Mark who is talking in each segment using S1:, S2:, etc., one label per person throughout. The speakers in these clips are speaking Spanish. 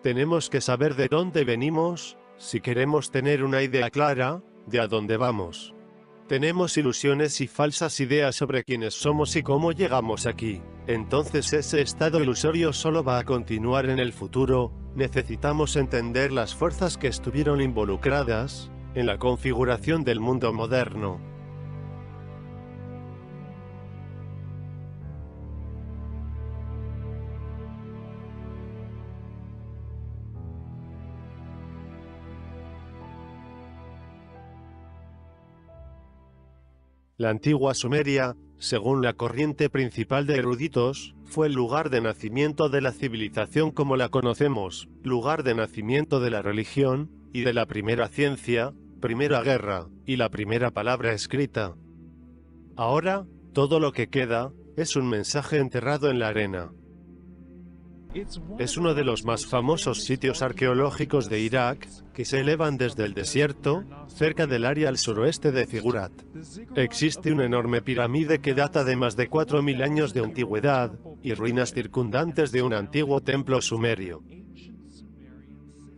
S1: Tenemos que saber de dónde venimos, si queremos tener una idea clara de a dónde vamos. Tenemos ilusiones y falsas ideas sobre quiénes somos y cómo llegamos aquí. Entonces ese estado ilusorio solo va a continuar en el futuro. Necesitamos entender las fuerzas que estuvieron involucradas en la configuración del mundo moderno. La antigua Sumeria, según la corriente principal de eruditos, fue el lugar de nacimiento de la civilización como la conocemos, lugar de nacimiento de la religión, y de la primera ciencia, primera guerra, y la primera palabra escrita. Ahora, todo lo que queda, es un mensaje enterrado en la arena. Es uno de los más famosos sitios arqueológicos de Irak, que se elevan desde el desierto, cerca del área al suroeste de Zigurat. Existe una enorme pirámide que data de más de 4000 años de antigüedad, y ruinas circundantes de un antiguo templo sumerio.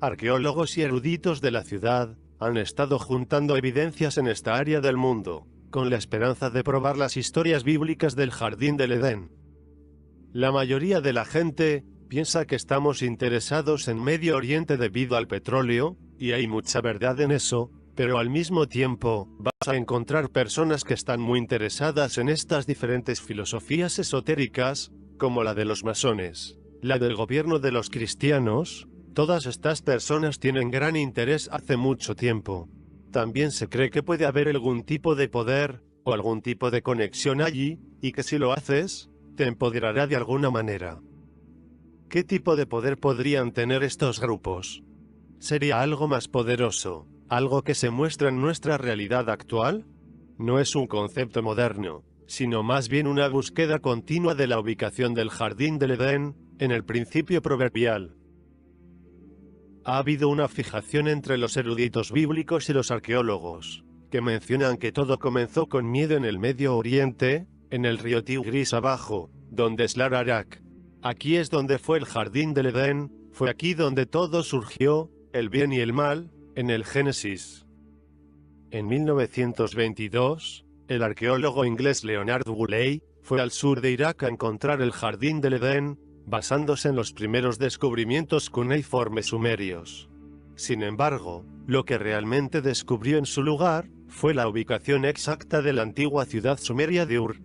S1: Arqueólogos y eruditos de la ciudad han estado juntando evidencias en esta área del mundo, con la esperanza de probar las historias bíblicas del Jardín del Edén. La mayoría de la gente piensa que estamos interesados en Medio Oriente debido al petróleo, y hay mucha verdad en eso, pero al mismo tiempo, vas a encontrar personas que están muy interesadas en estas diferentes filosofías esotéricas, como la de los masones, la del gobierno de los cristianos. Todas estas personas tienen gran interés hace mucho tiempo. También se cree que puede haber algún tipo de poder, o algún tipo de conexión allí, y que si lo haces, te empoderará de alguna manera. ¿Qué tipo de poder podrían tener estos grupos? ¿Sería algo más poderoso, algo que se muestra en nuestra realidad actual? No es un concepto moderno, sino más bien una búsqueda continua de la ubicación del Jardín del Edén, en el principio proverbial. Ha habido una fijación entre los eruditos bíblicos y los arqueólogos, que mencionan que todo comenzó con miedo en el Medio Oriente, en el río Tigris abajo, donde es Ararat. Aquí es donde fue el Jardín del Edén, fue aquí donde todo surgió, el bien y el mal, en el Génesis. En 1922, el arqueólogo inglés Leonard Woolley fue al sur de Irak a encontrar el Jardín del Edén, basándose en los primeros descubrimientos cuneiformes sumerios. Sin embargo, lo que realmente descubrió en su lugar fue la ubicación exacta de la antigua ciudad sumeria de Ur.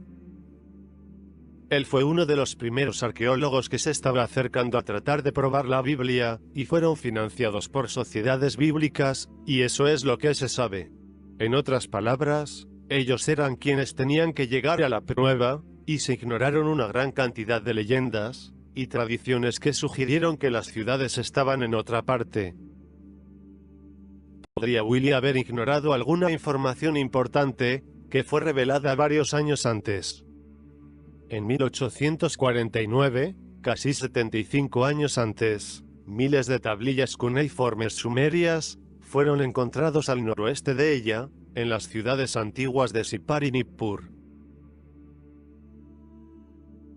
S1: Él fue uno de los primeros arqueólogos que se estaba acercando a tratar de probar la Biblia, y fueron financiados por sociedades bíblicas, y eso es lo que se sabe. En otras palabras, ellos eran quienes tenían que llegar a la prueba, y se ignoraron una gran cantidad de leyendas y tradiciones que sugirieron que las ciudades estaban en otra parte. ¿Podría Willy haber ignorado alguna información importante que fue revelada varios años antes? En 1849, casi 75 años antes, miles de tablillas cuneiformes sumerias fueron encontrados al noroeste de ella, en las ciudades antiguas de Sippar y Nippur.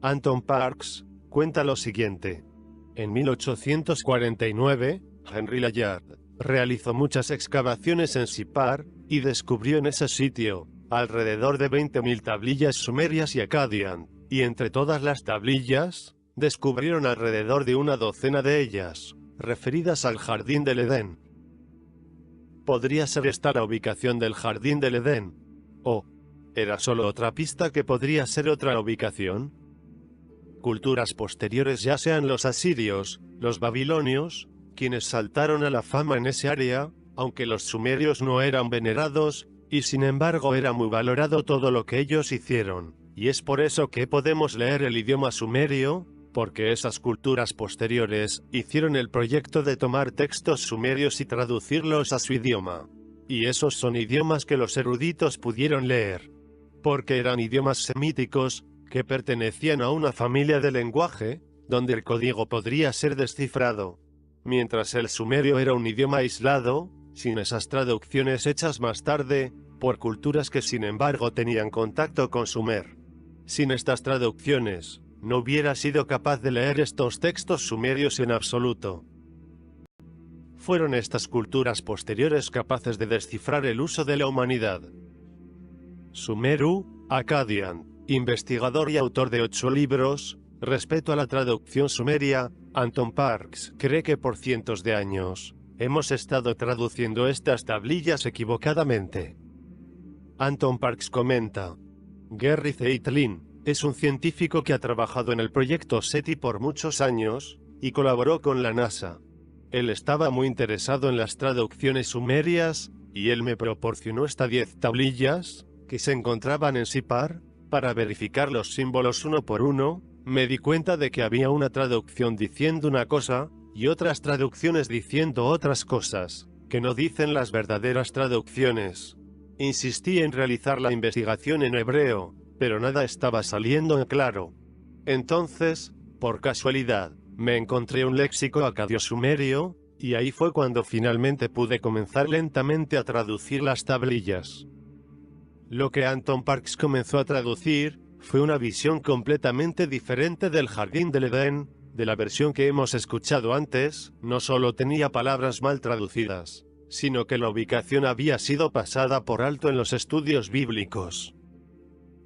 S1: Anton Parks cuenta lo siguiente. En 1849, Henry Layard realizó muchas excavaciones en Sippar, y descubrió en ese sitio alrededor de 20.000 tablillas sumerias y acadian, y entre todas las tablillas, descubrieron alrededor de una docena de ellas, referidas al Jardín del Edén. ¿Podría ser esta la ubicación del Jardín del Edén? ¿O era solo otra pista que podría ser otra ubicación? Culturas posteriores, ya sean los asirios, los babilonios, quienes saltaron a la fama en ese área, aunque los sumerios no eran venerados, y sin embargo era muy valorado todo lo que ellos hicieron, y es por eso que podemos leer el idioma sumerio, porque esas culturas posteriores hicieron el proyecto de tomar textos sumerios y traducirlos a su idioma. Y esos son idiomas que los eruditos pudieron leer, porque eran idiomas semíticos, que pertenecían a una familia de lenguaje, donde el código podría ser descifrado. Mientras el sumerio era un idioma aislado, sin esas traducciones hechas más tarde, por culturas que sin embargo tenían contacto con Sumer. Sin estas traducciones, no hubiera sido capaz de leer estos textos sumerios en absoluto. fueron estas culturas posteriores capaces de descifrar el uso de la humanidad. Sumeru, Akkadian, investigador y autor de 8 libros, respecto a la traducción sumeria, Anton Parks cree que por cientos de años hemos estado traduciendo estas tablillas equivocadamente. Anton Parks comenta: Gerry Zeitlin es un científico que ha trabajado en el proyecto SETI por muchos años y colaboró con la NASA. Él estaba muy interesado en las traducciones sumerias y él me proporcionó estas 10 tablillas que se encontraban en Sipar para verificar los símbolos uno por uno. Me di cuenta de que había una traducción diciendo una cosa y otras traducciones diciendo otras cosas que no dicen las verdaderas traducciones. Insistí en realizar la investigación en hebreo, pero nada estaba saliendo en claro. Entonces, por casualidad, me encontré un léxico acadio sumerio, y ahí fue cuando finalmente pude comenzar lentamente a traducir las tablillas. Lo que Anton Parks comenzó a traducir fue una visión completamente diferente del Jardín del Edén. De la versión que hemos escuchado antes, no solo tenía palabras mal traducidas, sino que la ubicación había sido pasada por alto en los estudios bíblicos.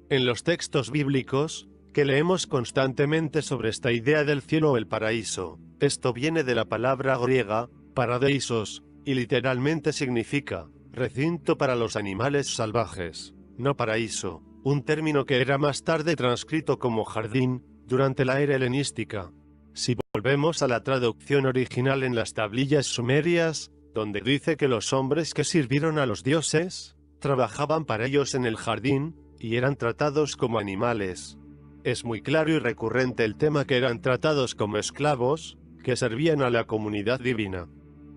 S1: En los textos bíblicos, que leemos constantemente sobre esta idea del cielo o el paraíso, esto viene de la palabra griega, paradeisos, y literalmente significa recinto para los animales salvajes, no paraíso, un término que era más tarde transcrito como jardín, durante la era helenística. Si volvemos a la traducción original en las tablillas sumerias, donde dice que los hombres que sirvieron a los dioses, trabajaban para ellos en el jardín, y eran tratados como animales. Es muy claro y recurrente el tema que eran tratados como esclavos, que servían a la comunidad divina.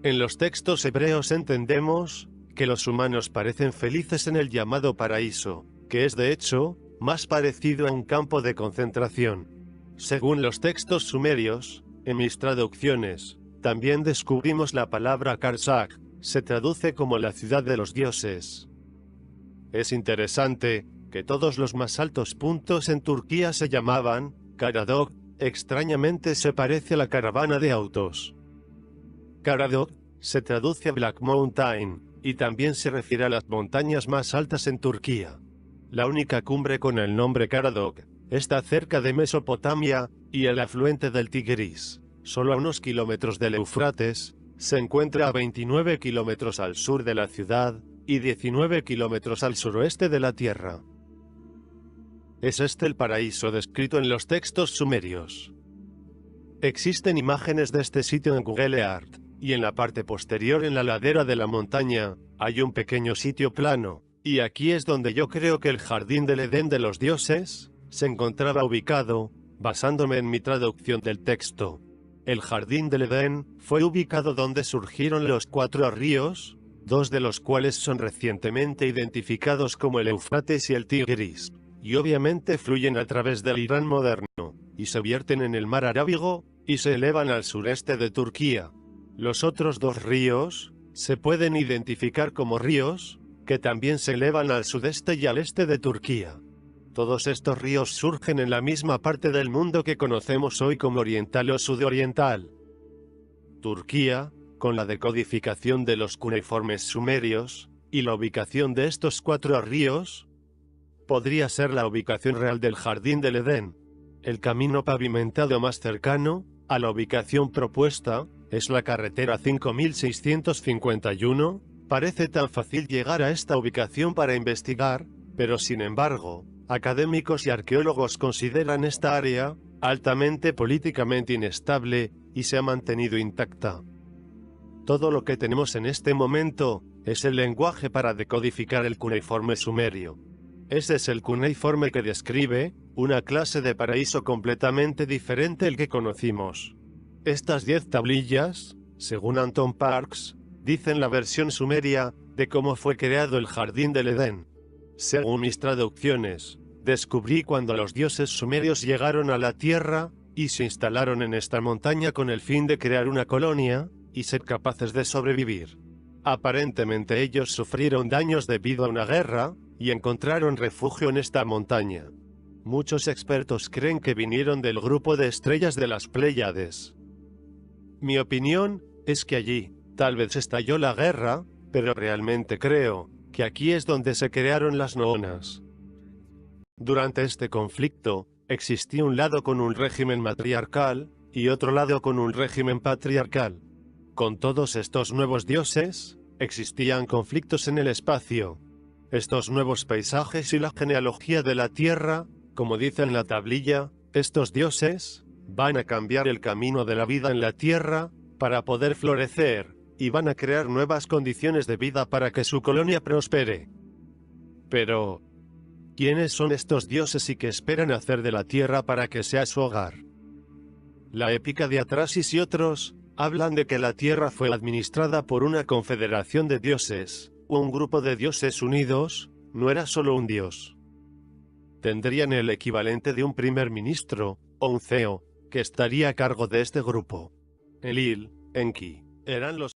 S1: En los textos hebreos entendemos que los humanos parecen felices en el llamado paraíso, que es de hecho, más parecido a un campo de concentración. Según los textos sumerios, en mis traducciones, también descubrimos la palabra Karsak, se traduce como la ciudad de los dioses. Es interesante que todos los más altos puntos en Turquía se llamaban Karadok, extrañamente se parece a la caravana de autos. Karadok se traduce a Black Mountain, y también se refiere a las montañas más altas en Turquía. La única cumbre con el nombre Karadok está cerca de Mesopotamia, y el afluente del Tigris, solo a unos kilómetros del Éufrates, se encuentra a 29 kilómetros al sur de la ciudad, y 19 kilómetros al suroeste de la tierra. Es este el paraíso descrito en los textos sumerios. Existen imágenes de este sitio en Google Earth, y en la parte posterior en la ladera de la montaña, hay un pequeño sitio plano, y aquí es donde yo creo que el Jardín del Edén de los dioses se encontraba ubicado, basándome en mi traducción del texto. El Jardín del Edén fue ubicado donde surgieron los 4 ríos, 2 de los cuales son recientemente identificados como el Éufrates y el Tigris, y obviamente fluyen a través del Irán moderno, y se vierten en el mar Arábigo, y se elevan al sureste de Turquía. Los otros 2 ríos se pueden identificar como ríos, que también se elevan al sudeste y al este de Turquía. Todos estos ríos surgen en la misma parte del mundo que conocemos hoy como oriental o sudoriental. Turquía, con la decodificación de los cuneiformes sumerios, y la ubicación de estos 4 ríos, podría ser la ubicación real del Jardín del Edén. El camino pavimentado más cercano a la ubicación propuesta es la carretera 5651. Parece tan fácil llegar a esta ubicación para investigar, pero sin embargo, académicos y arqueólogos consideran esta área altamente políticamente inestable y se ha mantenido intacta. Todo lo que tenemos en este momento es el lenguaje para decodificar el cuneiforme sumerio. Ese es el cuneiforme que describe una clase de paraíso completamente diferente al que conocimos. Estas 10 tablillas, según Anton Parks, dicen la versión sumeria de cómo fue creado el Jardín del Edén. Según mis traducciones, descubrí cuando los dioses sumerios llegaron a la tierra y se instalaron en esta montaña con el fin de crear una colonia y ser capaces de sobrevivir. Aparentemente ellos sufrieron daños debido a una guerra y encontraron refugio en esta montaña. Muchos expertos creen que vinieron del grupo de estrellas de las Pléyades. Mi opinión es que allí Tal vez estalló la guerra, pero realmente creo que aquí es donde se crearon las noonas. Durante este conflicto, existía un lado con un régimen matriarcal, y otro lado con un régimen patriarcal. Con todos estos nuevos dioses, existían conflictos en el espacio. Estos nuevos paisajes y la genealogía de la Tierra, como dice en la tablilla, estos dioses van a cambiar el camino de la vida en la Tierra para poder florecer, y van a crear nuevas condiciones de vida para que su colonia prospere. Pero, ¿quiénes son estos dioses y qué esperan hacer de la Tierra para que sea su hogar? La épica de Atrasis y otros hablan de que la Tierra fue administrada por una confederación de dioses, o un grupo de dioses unidos, no era solo un dios. Tendrían el equivalente de un primer ministro, o un CEO, que estaría a cargo de este grupo. Enlil, Enki, eran los